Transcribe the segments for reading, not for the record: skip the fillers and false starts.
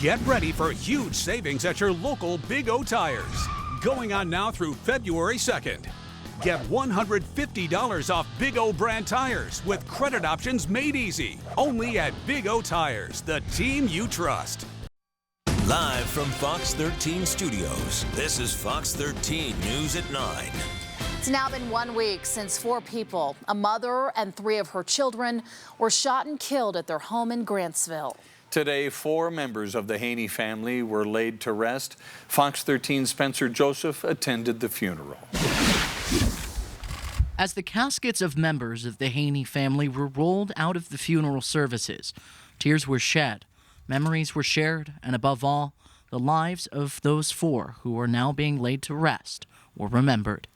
Get ready for huge savings at your local Big O Tires. Going on now through February 2nd. Get $150 off Big O brand tires with credit options made easy. Only at Big O Tires, the team you trust. Live from Fox 13 Studios, this is Fox 13 News at 9. It's now been 1 week since 4 people, a mother and 3 of her children, were shot and killed at their home in Grantsville. Today, 4 members of the Haney family were laid to rest. Fox 13's Spencer Joseph attended the funeral. As the caskets of members of the Haney family were rolled out of the funeral services, tears were shed, memories were shared, and above all, the lives of those 4 who are now being laid to rest were remembered.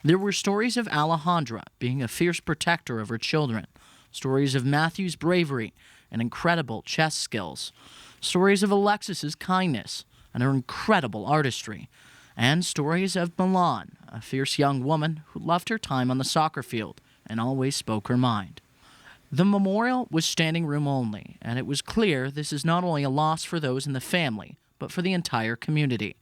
There were stories of Alejandra being a fierce protector of her children, stories of Matthew's bravery and incredible chess skills, stories of Alexis's kindness and her incredible artistry, and stories of Milan, a fierce young woman who loved her time on the soccer field and always spoke her mind. The memorial was standing room only, and it was clear this is not only a loss for those in the family, but for the entire community.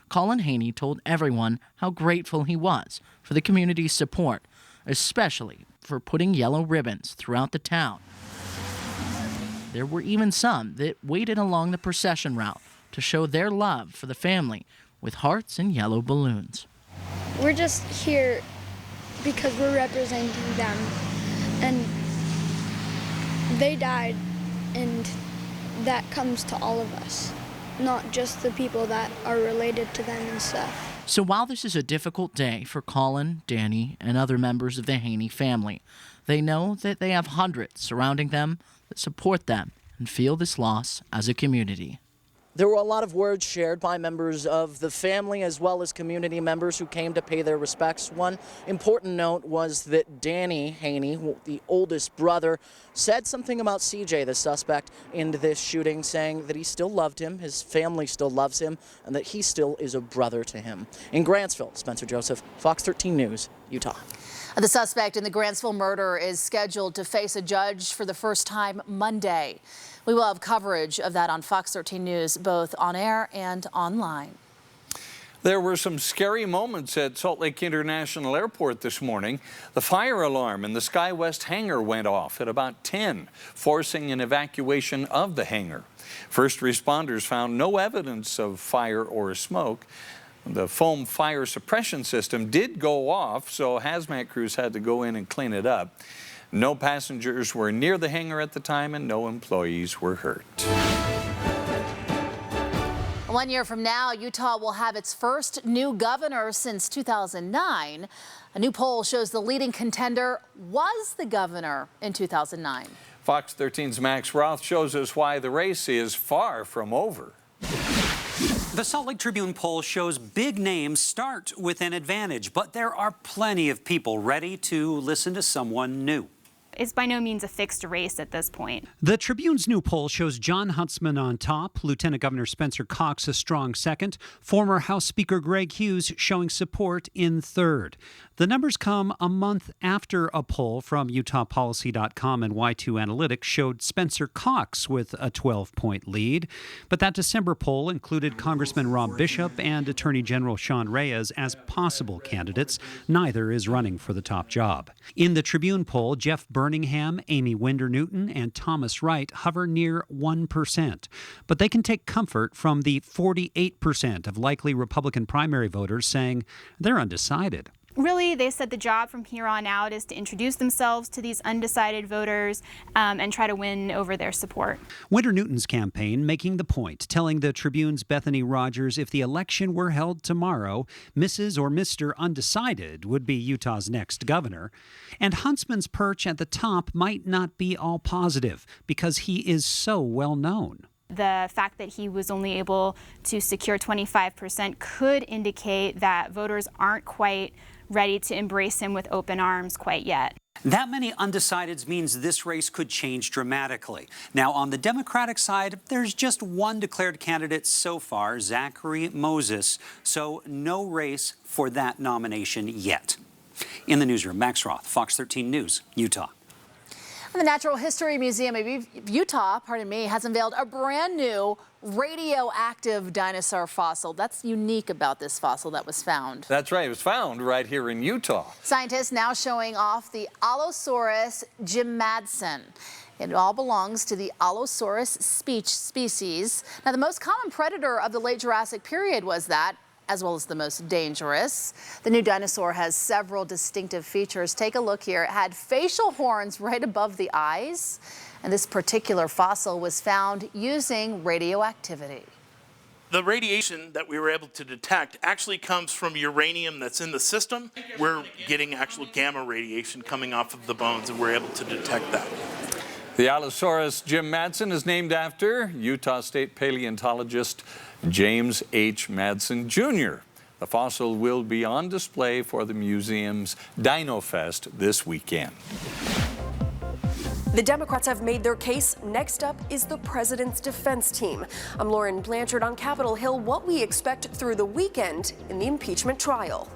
Colin Haney told everyone how grateful he was for the community's support, especially for putting yellow ribbons throughout the town. There were even some that waited along the procession route to show their love for the family with hearts and yellow balloons. We're just here because we're representing them, and they died, and that comes to all of us, not just the people that are related to them and stuff. So while this is a difficult day for Colin, Danny, and other members of the Haney family, they know that they have hundreds surrounding them that support them and feel this loss as a community. There were a lot of words shared by members of the family as well as community members who came to pay their respects. One important note was that Danny Haney, the oldest brother, said something about CJ, the suspect in this shooting, saying that he still loved him, his family still loves him, and that he still is a brother to him. In Grantsville, Spencer Joseph, Fox 13 News, Utah. The suspect in the Grantsville murder is scheduled to face a judge for the first time Monday. We will have coverage of that on Fox 13 News, both on air and online. There were some scary moments at Salt Lake International Airport this morning. The fire alarm in the SkyWest hangar went off at about 10, forcing an evacuation of the hangar. First responders found no evidence of fire or smoke. The foam fire suppression system did go off, so hazmat crews had to go in and clean it up. No passengers were near the hangar at the time, and no employees were hurt. 1 year from now, Utah will have its first new governor since 2009. A new poll shows the leading contender was the governor in 2009. Fox 13's Max Roth shows us why the race is far from over. The Salt Lake Tribune poll shows big names start with an advantage, but there are plenty of people ready to listen to someone new. It's by no means a fixed race at this point. The Tribune's new poll shows Jon Huntsman on top, Lieutenant Governor Spencer Cox a strong second, former House Speaker Greg Hughes showing support in third. The numbers come a month after a poll from UtahPolicy.com and Y2 Analytics showed Spencer Cox with a 12-point lead. But that December poll included Congressman Rob Bishop and Attorney General Sean Reyes as possible candidates. Neither is running for the top job. In the Tribune poll, Jeff Birmingham, Amy Winder-Newton, and Thomas Wright hover near 1%. But they can take comfort from the 48% of likely Republican primary voters saying they're undecided. Really, they said the job from here on out is to introduce themselves to these undecided voters and try to win over their support. Winder-Newton's campaign making the point, telling the Tribune's Bethany Rogers if the election were held tomorrow, Mrs. or Mr. Undecided would be Utah's next governor. And Huntsman's perch at the top might not be all positive because he is so well known. The fact that he was only able to secure 25% could indicate that voters aren't quite ready to embrace him with open arms quite yet. That many undecideds means this race could change dramatically. Now, on the Democratic side, there's just one declared candidate so far, Zachary Moses, so no race for that nomination yet. In the newsroom, Max Roth, Fox 13 News, Utah. The Natural History Museum of Utah, has unveiled a brand new radioactive dinosaur fossil. That's unique about this fossil that was found. That's right. It was found right here in Utah. Scientists now showing off the Allosaurus jimmadson. It all belongs to the Allosaurus species. Now, the most common predator of the late Jurassic period was that, as well as the most dangerous. The new dinosaur has several distinctive features. Take a look here. It had facial horns right above the eyes, and this particular fossil was found using radioactivity. The radiation that we were able to detect actually comes from uranium that's in the system. We're getting actual gamma radiation coming off of the bones, and we're able to detect that. The Allosaurus jimmadson is named after Utah State paleontologist James H. Madsen, Jr. The fossil will be on display for the museum's Dino Fest this weekend. The Democrats have made their case. Next up is the president's defense team. I'm Lauren Blanchard on Capitol Hill. What we expect through the weekend in the impeachment trial.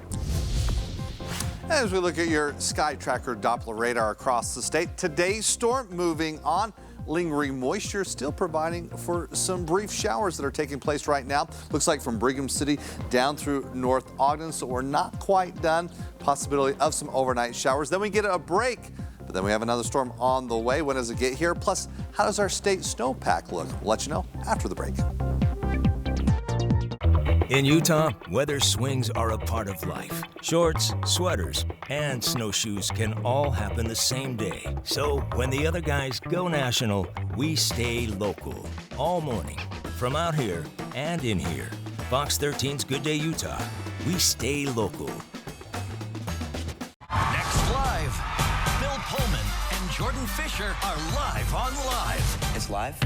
As we look at your Sky Tracker Doppler radar across the state, today's storm moving on. Lingering moisture still providing for some brief showers that are taking place right now. Looks like from Brigham City down through North Ogden, so we're not quite done. Possibility of some overnight showers. Then we get a break, but then we have another storm on the way. When does it get here? Plus, how does our state snowpack look? We'll let you know after the break. In Utah, weather swings are a part of life. Shorts, sweaters, and snowshoes can all happen the same day. So when the other guys go national, we stay local. All morning, from out here and in here. Fox 13's Good Day Utah. We stay local. Next live, Bill Pullman and Jordan Fisher are live on Live. It's live?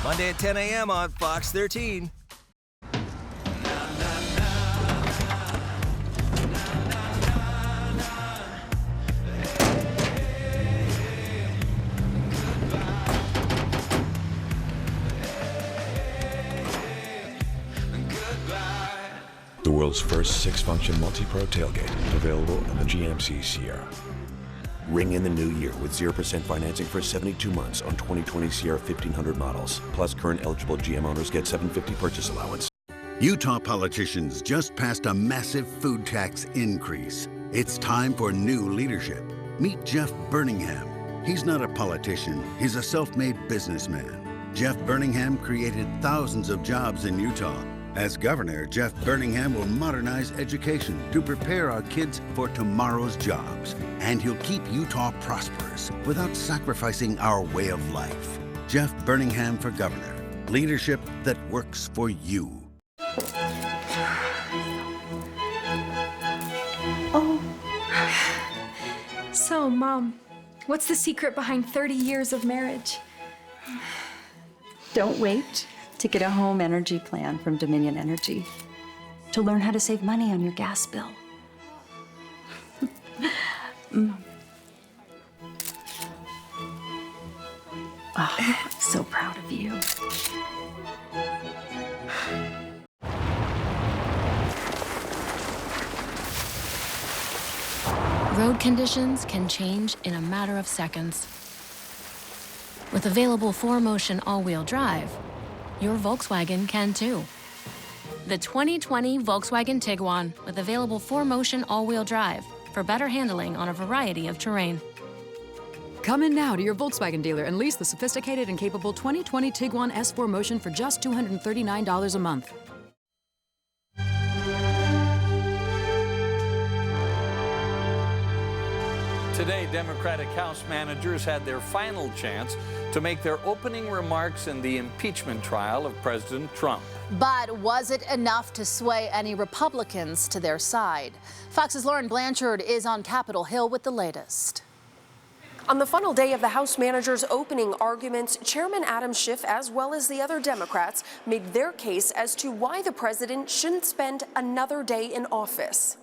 Monday at 10 a.m. on Fox 13. The world's first 6-function multi-pro tailgate, available on the GMC Sierra. Ring in the new year with 0% financing for 72 months on 2020 Sierra 1500 models. Plus, current eligible GM owners get $750 purchase allowance. Utah politicians just passed a massive food tax increase. It's time for new leadership. Meet Jeff Birmingham. He's not a politician, he's a self-made businessman. Jeff Birmingham created thousands of jobs in Utah. As governor, Jeff Birmingham will modernize education to prepare our kids for tomorrow's jobs. And he'll keep Utah prosperous without sacrificing our way of life. Jeff Birmingham for governor. Leadership that works for you. Oh. So, Mom, what's the secret behind 30 years of marriage? Don't wait to get a home energy plan from Dominion Energy to learn how to save money on your gas bill. Oh, I'm so proud of you. Road conditions can change in a matter of seconds. With available 4Motion all-wheel drive, your Volkswagen can too. The 2020 Volkswagen Tiguan with available 4Motion all-wheel drive for better handling on a variety of terrain. Come in now to your Volkswagen dealer and lease the sophisticated and capable 2020 Tiguan S4Motion for just $239 a month. Today, Democratic House managers had their final chance to make their opening remarks in the impeachment trial of President Trump. But was it enough to sway any Republicans to their side? Fox's Lauren Blanchard is on Capitol Hill with the latest. On the final day of the House managers' opening arguments, Chairman Adam Schiff, as well as the other Democrats, made their case as to why the president shouldn't spend another day in office.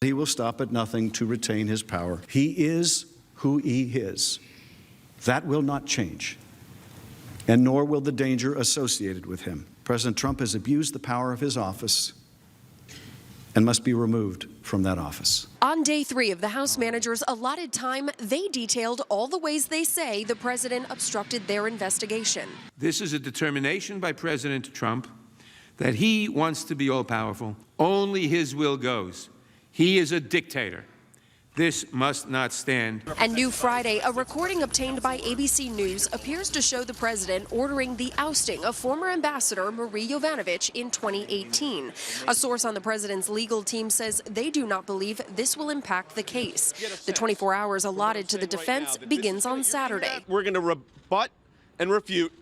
He will stop at nothing to retain his power. He is who he is. That will not change, and nor will the danger associated with him. President Trump has abused the power of his office, and must be removed from that office. On day 3 of the House managers' allotted time, they detailed all the ways they say the president obstructed their investigation. This is a determination by President Trump that he wants to be all-powerful. Only his will goes. He is a dictator. This must not stand. And new Friday, a recording obtained by ABC News appears to show the president ordering the ousting of former ambassador Marie Yovanovitch in 2018. A source on the president's legal team says they do not believe this will impact the case. The 24 hours allotted to the defense begins on Saturday. We're going to rebut and refute,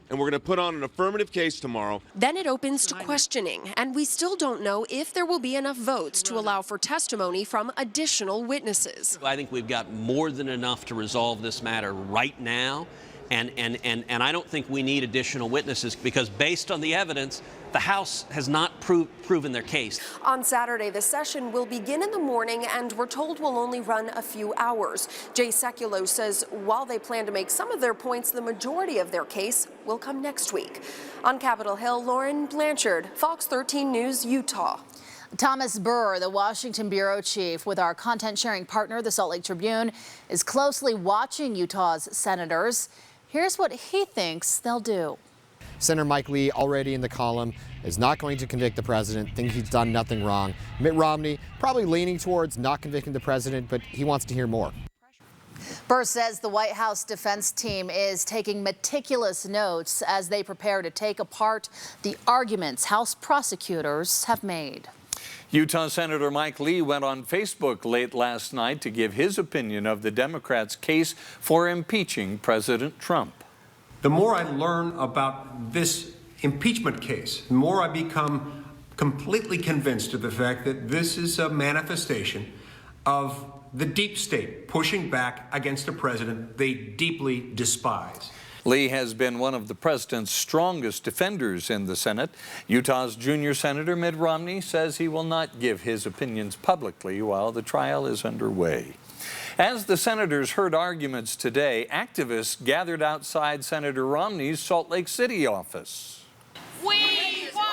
and we're going to put on an affirmative case tomorrow. Then it opens to questioning, and we still don't know if there will be enough votes to allow for testimony from additional witnesses. I think we've got more than enough to resolve this matter right now, and I don't think we need additional witnesses because based on the evidence, the House has not proven their case. On Saturday, the session will begin in the morning and we're told will only run a few hours. Jay Sekulow says while they plan to make some of their points, the majority of their case will come next week. On Capitol Hill, Lauren Blanchard, Fox 13 News, Utah. Thomas Burr, the Washington bureau chief with our content sharing partner, the Salt Lake Tribune, is closely watching Utah's senators. Here's what he thinks they'll do. Senator Mike Lee, already in the column, is not going to convict the president, thinks he's done nothing wrong. Mitt Romney probably leaning towards not convicting the president, but he wants to hear more. Burr says the White House defense team is taking meticulous notes as they prepare to take apart the arguments House prosecutors have made. Utah Senator Mike Lee went on Facebook late last night to give his opinion of the Democrats' case for impeaching President Trump. The more I learn about this impeachment case, the more I become completely convinced of the fact that this is a manifestation of the deep state pushing back against a president they deeply despise. Lee has been one of the president's strongest defenders in the Senate. Utah's junior senator Mitt Romney says he will not give his opinions publicly while the trial is underway. As the senators heard arguments today, activists gathered outside Senator Romney's Salt Lake City office. We want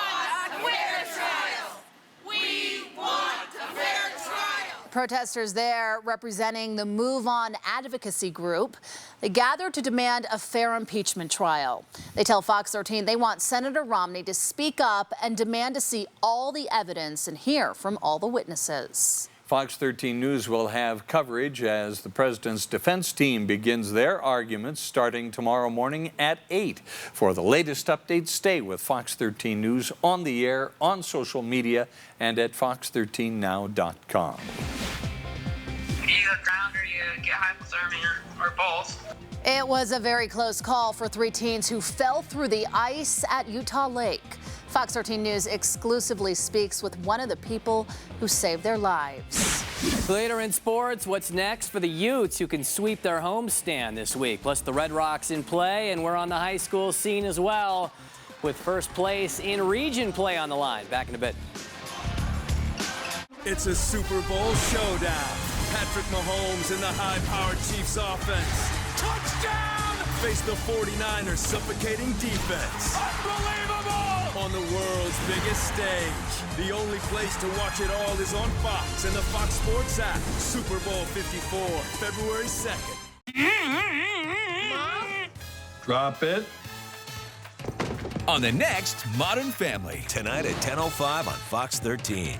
a fair trial! We want a fair trial! Protesters there representing the Move On advocacy group. They gathered to demand a fair impeachment trial. They tell Fox 13 they want Senator Romney to speak up and demand to see all the evidence and hear from all the witnesses. Fox 13 News will have coverage as the president's defense team begins their arguments starting tomorrow morning at 8. For the latest updates, stay with Fox 13 News on the air, on social media, and at fox13now.com. You get drowned or you get hypothermia or both. It was a very close call for 3 teens who fell through the ice at Utah Lake. Fox 13 News exclusively speaks with one of the people who saved their lives. Later in sports, what's next for the Utes who can sweep their homestand this week? Plus the Red Rocks in play, and we're on the high school scene as well with first place in region play on the line. Back in a bit. It's a Super Bowl showdown. Patrick Mahomes and the high-powered Chiefs offense. Touchdown! Face the 49ers suffocating defense. Unbelievable! On the world's biggest stage. The only place to watch it all is on Fox and the Fox Sports app. Super Bowl 54, February 2nd. Drop it. On the next Modern Family, tonight at 10:05 on Fox 13.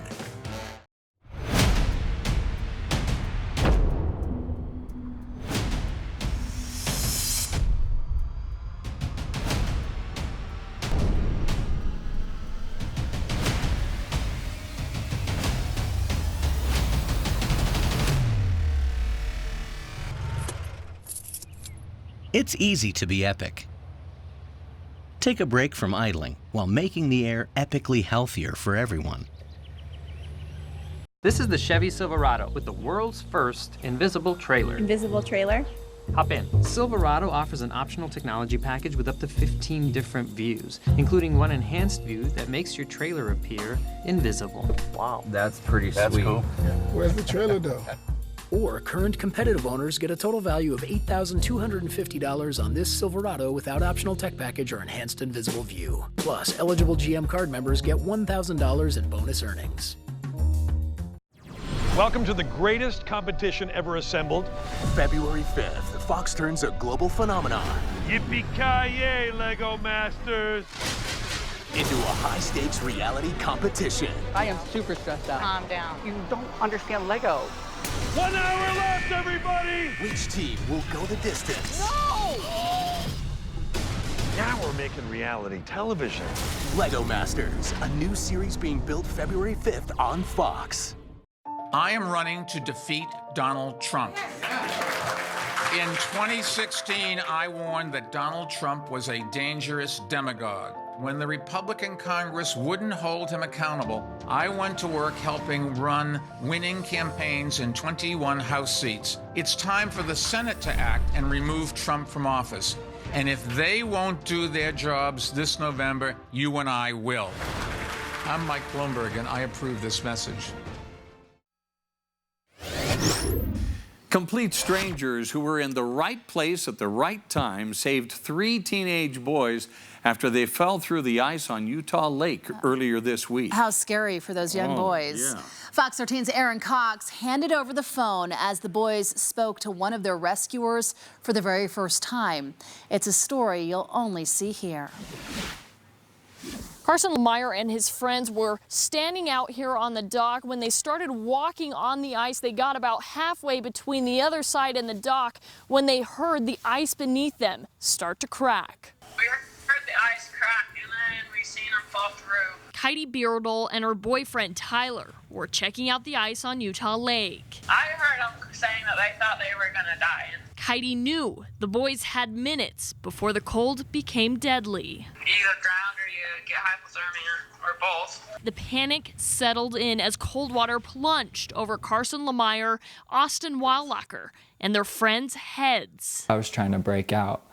It's easy to be epic. Take a break from idling while making the air epically healthier for everyone. This is the Chevy Silverado with the world's first invisible trailer. Invisible trailer? Hop in. Silverado offers an optional technology package with up to 15 different views, including one enhanced view that makes your trailer appear invisible. Wow. That's pretty sweet. That's cool. Where's the trailer though? Or current competitive owners get a total value of $8,250 on this Silverado without optional tech package or enhanced invisible view. Plus, eligible GM card members get $1,000 in bonus earnings. Welcome to the greatest competition ever assembled. February 5th, Fox turns a global phenomenon Yippee-ki-yay, Lego Masters! into a high-stakes reality competition. I am super stressed out. Calm down. You don't understand Lego. 1 hour left, everybody! Which team will go the distance? No! Now we're making reality television. Lego Masters, a new series being built February 5th on Fox. I am running to defeat Donald Trump. In 2016, I warned that Donald Trump was a dangerous demagogue. When the Republican Congress wouldn't hold him accountable, I went to work helping run winning campaigns in 21 House seats. It's time for the Senate to act and remove Trump from office. And if they won't do their jobs this November, you and I will. I'm Mike Bloomberg, and I approve this message. Complete strangers who were in the right place at the right time saved 3 teenage boys after they fell through the ice on Utah Lake earlier this week. How scary for those young boys. Yeah. Fox 13's Aaron Cox handed over the phone as the boys spoke to one of their rescuers for the very first time. It's a story you'll only see here. Carson Lamayer and his friends were standing out here on the dock. When they started walking on the ice, they got about halfway between the other side and the dock when they heard the ice beneath them start to crack. We heard the ice crack and then we seen them fall through. Heidi Beardle and her boyfriend Tyler were checking out the ice on Utah Lake. I heard them saying that they thought they were gonna die. Heidi knew the boys had minutes before the cold became deadly. You either drown or you get hypothermia, or both. The panic settled in as cold water plunged over Carson Lamayer, Austin Weilacher, and their friends' heads. I was trying to break out,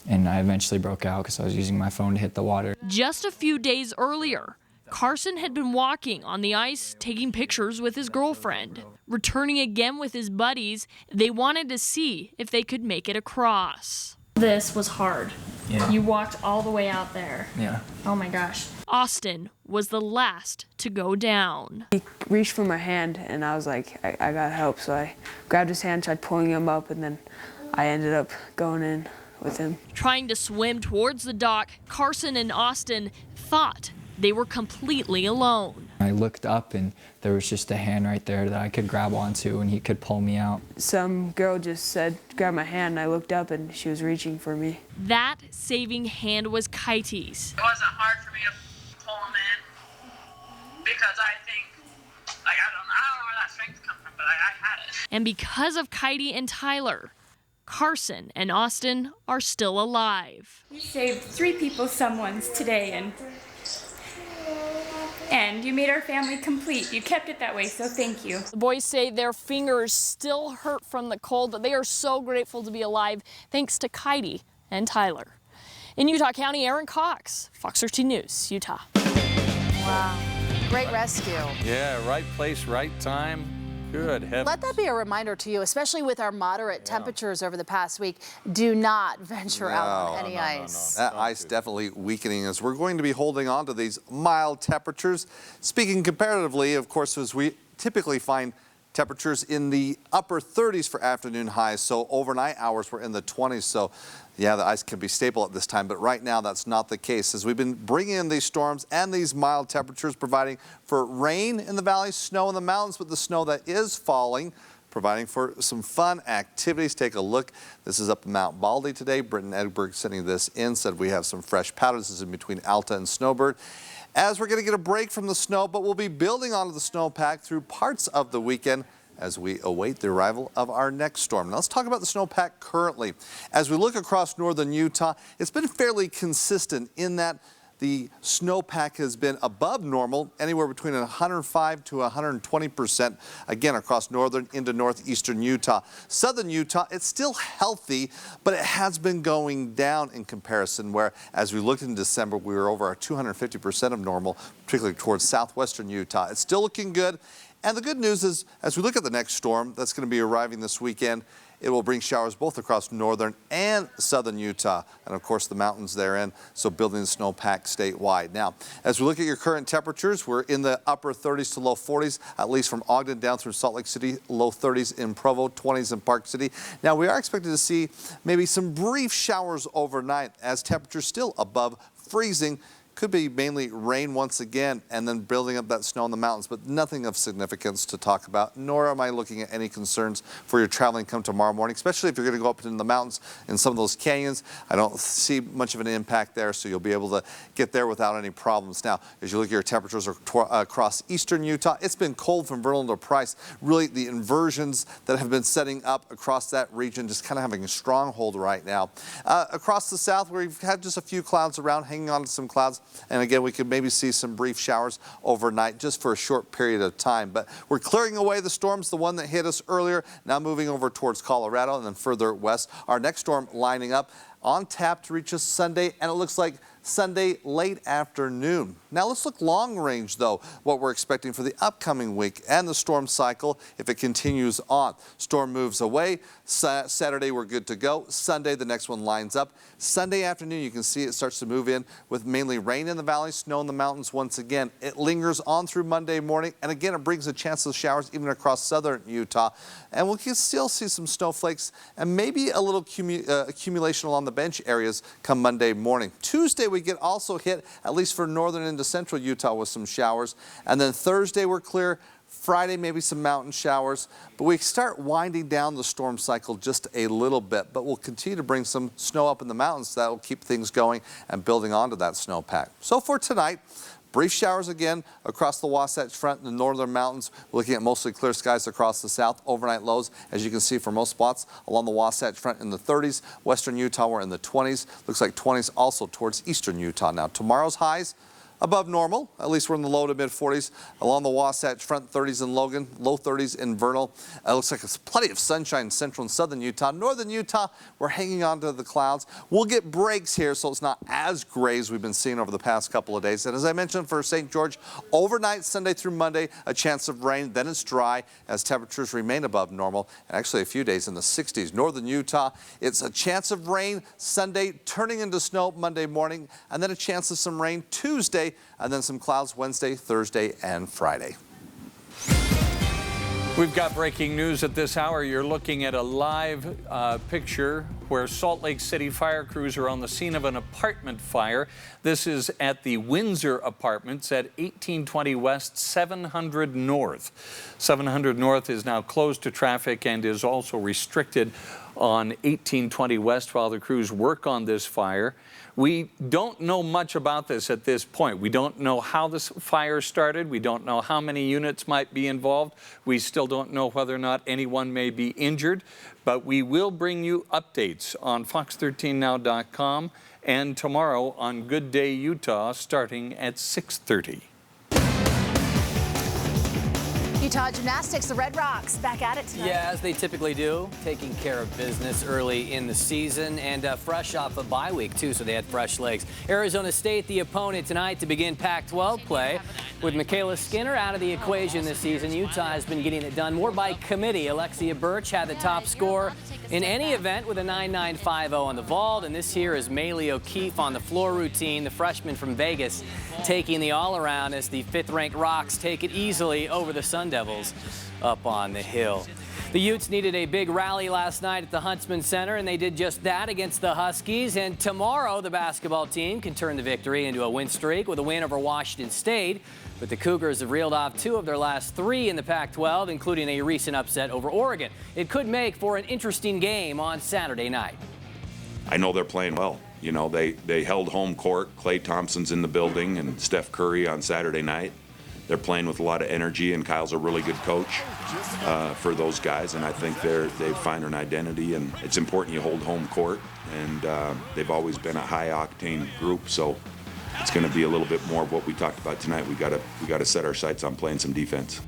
and I eventually broke out because I was using my phone to hit the water. Just a few days earlier, Carson had been walking on the ice, taking pictures with his girlfriend. Returning again with his buddies, they wanted to see if they could make it across. This was hard. Yeah. You walked all the way out there. Yeah. Oh my gosh. Austin was the last to go down. He reached for my hand and I was like, I got help. So I grabbed his hand, tried pulling him up, and then I ended up going in with him. Trying to swim towards the dock, Carson and Austin thought they were completely alone. I looked up and there was just a hand right there that I could grab onto and he could pull me out. Some girl just said, grab my hand, and I looked up and she was reaching for me. That saving hand was Kitey's. It wasn't hard for me to pull him in because I think, like, I don't know where that strength comes from, but I had it. And because of Kitey and Tyler, Carson and Austin are still alive. You saved 3 people's someones today, and you made our family complete. You kept it that way, so thank you. The boys say their fingers still hurt from the cold, but they are so grateful to be alive thanks to Kitey and Tyler. In Utah County, Aaron Cox, Fox 13 News, Utah. Wow. Great rescue. Yeah, right place, right time. Good heavens. Let that be a reminder to you, especially with our moderate temperatures over the past week. Do not venture out on any ice. That ice definitely weakening as we're going to be holding on to these mild temperatures. Speaking comparatively, of course, as we typically find temperatures in the upper 30s for afternoon highs, so overnight hours were in the 20s. So yeah, the ice can be stable at this time, but right now that's not the case as we've been bringing in these storms and these mild temperatures, providing for rain in the valley, snow in the mountains, but the snow that is falling, providing for some fun activities. Take a look. This is up in Mount Baldy today. Britton Edberg sending this in, said we have some fresh powder. This is in between Alta and Snowbird. As we're going to get a break from the snow, but we'll be building onto the snowpack through parts of the weekend as we await the arrival of our next storm. Now let's talk about the snowpack currently. As we look across northern Utah, it's been fairly consistent in that the snowpack has been above normal, anywhere between 105 to 120%, again, across northern into northeastern Utah. Southern Utah, it's still healthy, but it has been going down in comparison, where as we looked in December, we were over 250% of normal, particularly towards southwestern Utah. It's still looking good. And the good news is, as we look at the next storm that's going to be arriving this weekend, It will bring showers both across northern and southern Utah, and of course the mountains therein, so building the snowpack statewide. Now, as we look at your current temperatures, we're in the upper 30s to low 40s, at least from Ogden down through Salt Lake City, low 30s in Provo, 20s in Park City. Now, we are expected to see maybe some brief showers overnight as temperatures still above freezing. Could be mainly rain once again and then building up that snow in the mountains, but nothing of significance to talk about, nor am I looking at any concerns for your traveling come tomorrow morning, especially if you're going to go up into the mountains in some of those canyons. I don't see much of an impact there, so you'll be able to get there without any problems. Now, as you look at your temperatures across eastern Utah, it's been cold from Vernal to Price. Really, the inversions that have been setting up across that region just kind of having a stronghold right now. Across the south, we've had just a few clouds around, hanging on to some clouds. And again, we could maybe see some brief showers overnight just for a short period of time. But we're clearing away the storms, the one that hit us earlier, now moving over towards Colorado and then further west. Our next storm lining up on tap to reach us Sunday, and it looks like Sunday late afternoon. Now let's look long range though, what we're expecting for the upcoming week and the storm cycle if it continues on. Storm moves away. Saturday we're good to go. Sunday the next one lines up. Sunday afternoon you can see it starts to move in with mainly rain in the valley, snow in the mountains once again. It lingers on through Monday morning, and again it brings a chance of showers even across southern Utah. And we can still see some snowflakes and maybe a little accumulation along the bench areas come Monday morning. Tuesday we get also hit, at least for northern into central Utah, with some showers. And then Thursday we're clear. Friday, maybe some mountain showers, but we start winding down the storm cycle just a little bit, but we'll continue to bring some snow up in the mountains. So that'll keep things going and building onto that snowpack. So for tonight, brief showers again across the Wasatch Front in the northern mountains. We're looking at mostly clear skies across the south. Overnight lows, as you can see, for most spots along the Wasatch Front in the 30s. Western Utah, we're in the 20s. Looks like 20s also towards eastern Utah. Now, tomorrow's highs above normal, at least we're in the low to mid 40s. Along the Wasatch Front, 30s in Logan, low 30s in Vernal. It looks like there's plenty of sunshine in central and southern Utah. Northern Utah, we're hanging on to the clouds. We'll get breaks here, so it's not as gray as we've been seeing over the past couple of days. And as I mentioned for St. George, overnight Sunday through Monday, a chance of rain. Then it's dry as temperatures remain above normal, and actually a few days in the 60s. Northern Utah, it's a chance of rain Sunday, turning into snow Monday morning, and then a chance of some rain Tuesday, and then some clouds Wednesday, Thursday, and Friday. We've got breaking news at this hour. You're looking at a live picture where Salt Lake City fire crews are on the scene of an apartment fire. This is at the Windsor Apartments at 1820 West, 700 North. 700 North is now closed to traffic and is also restricted on 1820 West while the crews work on this fire. We don't know much about this at this point. We don't know how this fire started. We don't know how many units might be involved. We still don't know whether or not anyone may be injured, but we will bring you updates on Fox13Now.com and tomorrow on Good Day Utah starting at 6:30. Utah Gymnastics, the Red Rocks, back at it tonight. Yeah, as they typically do, taking care of business early in the season and fresh off a bye week, too, so they had fresh legs. Arizona State, the opponent tonight to begin Pac-12 play. With Michaela Skinner out of the equation this season, Utah has been getting it done more by committee. Alexia Birch had the top score in any event with a 9.950 on the vault, and this here is Maylee O'Keefe on the floor routine, the freshman from Vegas, taking the all-around as the 5th-ranked Rocks take it easily over the Sun Devils up on the hill. The Utes needed a big rally last night at the Huntsman Center, and they did just that against the Huskies. And tomorrow, the basketball team can turn the victory into a win streak with a win over Washington State. But the Cougars have reeled off 2 of their last 3 in the Pac-12, including a recent upset over Oregon. It could make for an interesting game on Saturday night. I know they're playing well. You know, they held home court. Klay Thompson's in the building and Steph Curry on Saturday night. They're playing with a lot of energy, and Kyle's a really good coach for those guys, and I think they find an identity, and it's important you hold home court, and they've always been a high-octane group, so it's going to be a little bit more of what we talked about tonight. We got to set our sights on playing some defense.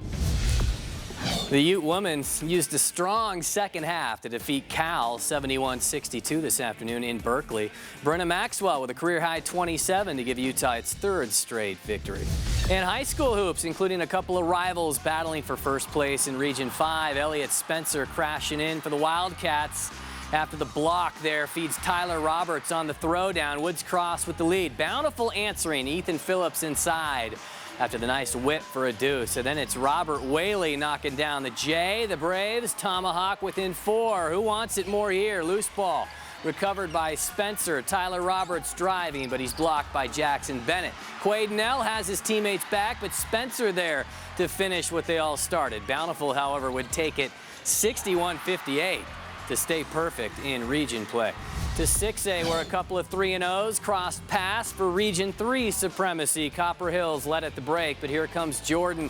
The Ute women used a strong second half to defeat Cal 71-62 this afternoon in Berkeley. Brenna Maxwell with a career-high 27 to give Utah its third straight victory. And high school hoops, including a couple of rivals battling for first place in Region 5. Elliott Spencer crashing in for the Wildcats after the block there feeds Tyler Roberts on the throwdown. Woods Cross with the lead. Bountiful answering. Ethan Phillips inside after the nice whip for a deuce. And then it's Robert Whaley knocking down the J. The Braves tomahawk within 4. Who wants it more here? Loose ball recovered by Spencer. Tyler Roberts driving, but he's blocked by Jackson Bennett. Quade Nell has his teammates back, but Spencer there to finish what they all started. Bountiful, however, would take it 61-58 to stay perfect in region play. To 6A, where a couple of 3-0s crossed paths for Region 3 supremacy. Copper Hills led at the break, but here comes Jordan.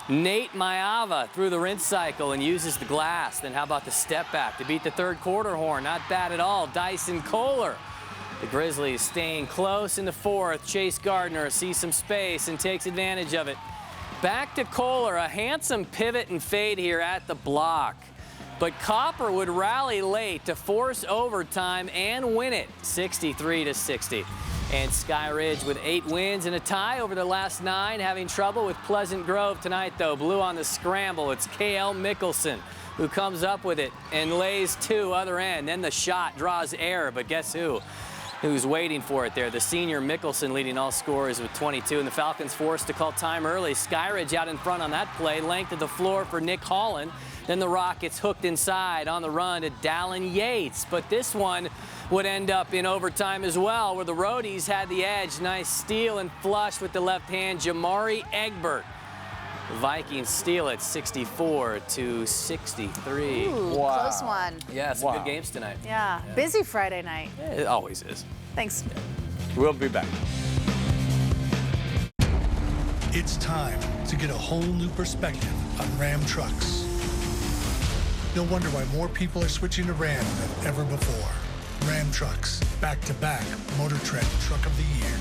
Nate Maava through the rinse cycle and uses the glass. Then how about the step back to beat the third quarter horn? Not bad at all. Dyson Kohler. The Grizzlies staying close in the fourth. Chase Gardner sees some space and takes advantage of it. Back to Kohler, a handsome pivot and fade here at the block. But Copper would rally late to force overtime and win it 63-60. And Sky Ridge with 8 wins and a tie over the last 9, having trouble with Pleasant Grove tonight, though. Blue on the scramble. It's KL Mickelson who comes up with it and lays 2 other end. Then the shot draws air, but guess who? Who's waiting for it there? The senior Mickelson leading all scorers with 22, and the Falcons forced to call time early. Sky Ridge out in front on that play. Length of the floor for Nick Holland. Then the Rockets hooked inside on the run to Dallin Yates. But this one would end up in overtime as well, where the Roadies had the edge. Nice steal and flush with the left hand, Jamari Egbert. The Vikings steal it 64-63. Ooh, wow. Close one. Yeah, some good games tonight. Yeah, busy Friday night. It always is. Thanks. We'll be back. It's time to get a whole new perspective on Ram trucks. You'll wonder why more people are switching to Ram than ever before. Ram trucks, back-to-back Motor Trend Truck of the Year.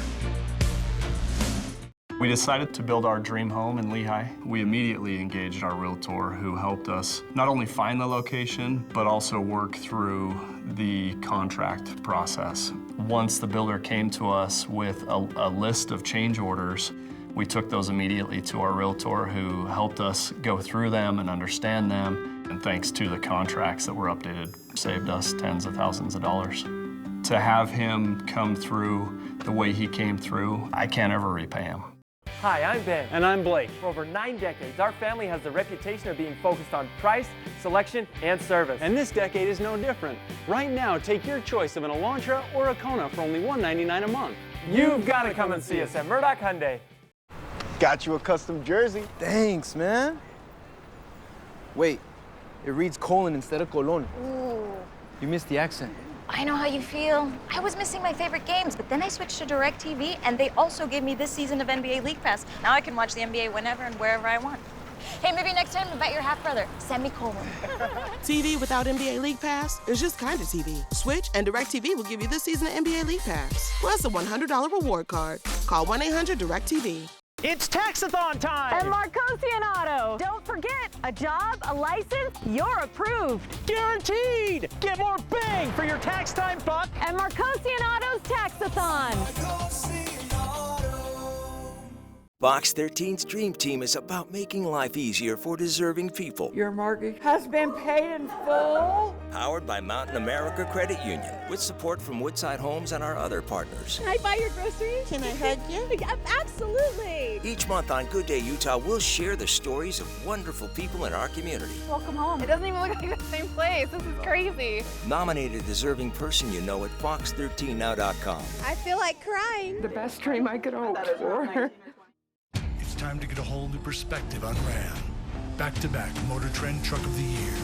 We decided to build our dream home in Lehigh. We immediately engaged our realtor, who helped us not only find the location, but also work through the contract process. Once the builder came to us with a list of change orders, we took those immediately to our realtor, who helped us go through them and understand them. And thanks to the contracts that were updated, saved us tens of thousands of dollars. To have him come through the way he came through, I can't ever repay him. Hi, I'm Ben. And I'm Blake. For over 9 decades, our family has the reputation of being focused on price, selection, and service. And this decade is no different. Right now, take your choice of an Elantra or a Kona for only $199 a month. You've got to come and see us at Murdoch Hyundai. Got you a custom jersey. Thanks, man. Wait, it reads colon instead of colon. Ooh. You missed the accent. I know how you feel. I was missing my favorite games, but then I switched to DirecTV, and they also gave me this season of NBA League Pass. Now I can watch the NBA whenever and wherever I want. Hey, maybe next time invite your half-brother, semicolon. TV without NBA League Pass is just kind of TV. Switch, and DirecTV will give you this season of NBA League Pass, plus a $100 reward card. Call 1-800-DirecTV. It's Taxathon time! At Marcosian Auto. Don't forget, a job, a license, you're approved. Guaranteed! Get more bang for your tax time buck at Marcosian Auto's Taxathon. Box 13's Dream Team is about making life easier for deserving people. Your mortgage has been paid in full. Powered by Mountain America Credit Union, with support from Woodside Homes and our other partners. Can I buy your groceries? Can I hug you? Absolutely. Each month on Good Day Utah, we'll share the stories of wonderful people in our community. Welcome home. It doesn't even look like the same place. This is crazy. Nominate a deserving person you know at fox13now.com. I feel like crying. The best dream I could hope for. It's time to get a whole new perspective on Ram. Back-to-back Motor Trend Truck of the Year.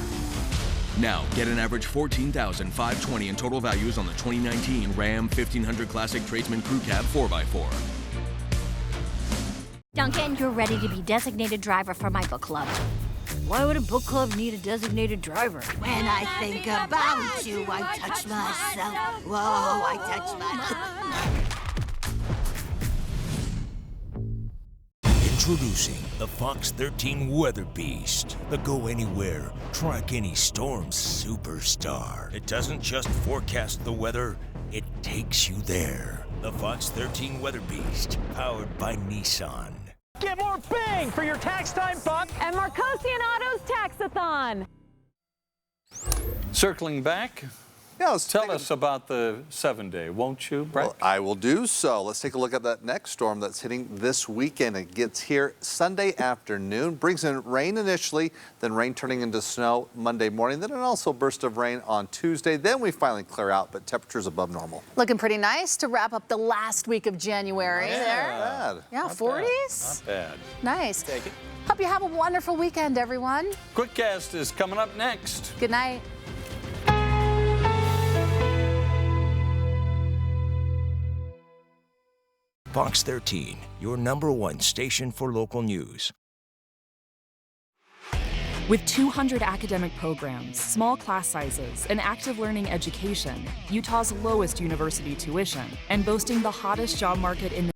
Now, get an average $14,520 in total values on the 2019 Ram 1500 Classic Tradesman Crew Cab 4x4. Duncan, you're ready to be designated driver for my book club. Why would a book club need a designated driver? When I think about you, I touch myself. Whoa, I touch myself. Introducing the Fox 13 Weather Beast, the go anywhere, track any storm superstar. It doesn't just forecast the weather, it takes you there. The Fox 13 Weather Beast, powered by Nissan. Get more bang for your tax time buck at Marcosian Auto's Taxathon. Circling back, tell us about the 7-day, won't you, Brett? Well, I will do so. Let's take a look at that next storm that's hitting this weekend. It gets here Sunday afternoon, brings in rain initially, then rain turning into snow Monday morning, then an also burst of rain on Tuesday. Then we finally clear out, but temperatures above normal. Looking pretty nice to wrap up the last week of January there. Not bad. Yeah, Not 40s. Not bad. Nice. Take it. Hope you have a wonderful weekend, everyone. QuickCast is coming up next. Good night. Fox 13, your #1 station for local news. With 200 academic programs, small class sizes, and active learning education, Utah's lowest university tuition, and boasting the hottest job market in the